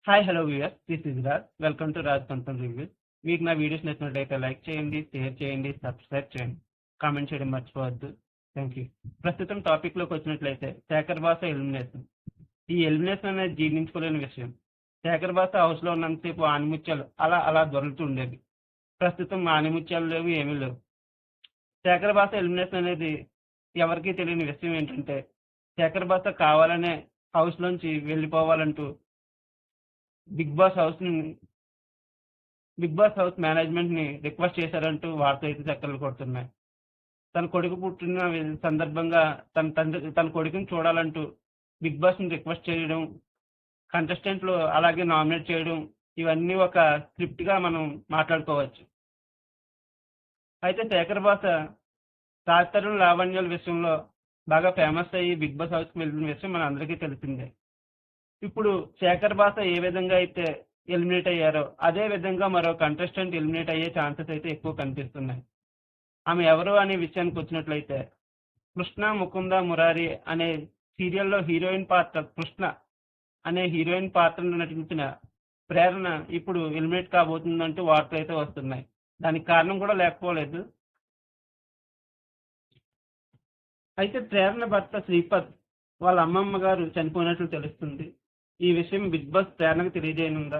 Hi hello viewers, this is Raj. Welcome to Raj content reviews. మీకు నా videos నచ్చినట్లయితే like చేయండి, షేర్ చేయండి, సబ్స్క్రైబ్ చేయండి, కామెంట్ చేయడం మర్చిపోవద్దు. Thank you. ప్రస్తుతం టాపిక్లోకి వచ్చినట్లయితే శేఖర్ భాష ఎలిమినేషన్. ఈ ఎలిమినేషన్ అనేది జీర్ణించుకోలేని విషయం. శేఖర్ భాష హౌస్లో ఉన్నంతసేపు ఆనిముత్యాలు అలా అలా దొరుకుతూ ఉండేవి. ప్రస్తుతం ఆనిముత్యాలు లేవు, ఏమీ లేవు. శేఖర్ భాష ఎలిమినేషన్ అనేది ఎవరికీ తెలియని విషయం ఏంటంటే, శేఖర్ భాష కావాలనే హౌస్లోంచి వెళ్ళిపోవాలంటూ బిగ్ బాస్ హౌస్ మేనేజ్మెంట్ ని రిక్వెస్ట్ చేశారంటూ వార్తలు అయితే చక్కర్లు కొడుతున్నాయి. తన కొడుకు పుట్టిన సందర్భంగా తన కొడుకుని చూడాలంటూ బిగ్ బాస్ ని రిక్వెస్ట్ చేయడం, కంటెస్టెంట్లు అలాగే నామినేట్ చేయడం, ఇవన్నీ ఒక స్క్రిప్ట్ గా మనం మాట్లాడుకోవచ్చు. అయితే శేఖర్ భాష తాతరుల లావణ్యాల విషయంలో బాగా ఫేమస్ అయ్యి బిగ్ బాస్ హౌస్కి వెళ్ళిన విషయం మన అందరికీ తెలిసిందే. ఇప్పుడు శేఖర్ భాష ఏ విధంగా అయితే ఎలిమినేట్ అయ్యారో అదే విధంగా మరో కంటెస్టెంట్ ఎలిమినేట్ అయ్యే ఛాన్సెస్ అయితే ఎక్కువ కనిపిస్తున్నాయి. ఆమె ఎవరు అనే విషయానికి వచ్చినట్లయితే, కృష్ణ ముకుంద మురారి అనే సీరియల్లో కృష్ణ అనే హీరోయిన్ పాత్రను నటించిన ప్రేరణ ఇప్పుడు ఎలిమినేట్ కాబోతుందంటూ వార్తలు అయితే వస్తున్నాయి. దానికి కారణం కూడా లేకపోలేదు. అయితే ప్రేరణ భర్త శ్రీపద్ వాళ్ళ అమ్మమ్మ గారు చనిపోయినట్లు తెలుస్తుంది. ఈ విషయం బిగ్ బాస్ ప్రేరణకు తెలియజేయనుందా?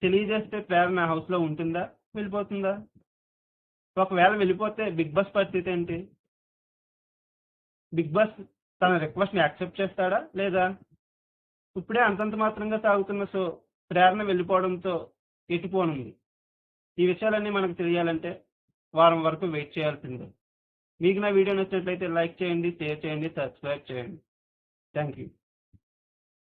తెలియజేస్తే ప్రేరణ హౌస్ లో ఉంటుందా, వెళ్ళిపోతుందా? ఒకవేళ వెళ్ళిపోతే బిగ్ బాస్ పరిస్థితి ఏంటి? బిగ్ బాస్ తన రిక్వెస్ట్ ని యాక్సెప్ట్ చేస్తాడా లేదా? ఇప్పుడే అంతంత మాత్రంగా సాగుతున్న షో ప్రేరణ వెళ్ళిపోవడంతో ఎటుపోనుంది. ఈ విషయాలన్నీ మనకు తెలియాలంటే వారం వరకు వెయిట్ చేయాల్సిందే. మీకు నా వీడియో నచ్చినట్లయితే లైక్ చేయండి, షేర్ చేయండి, సబ్స్క్రైబ్ చేయండి. Thank you.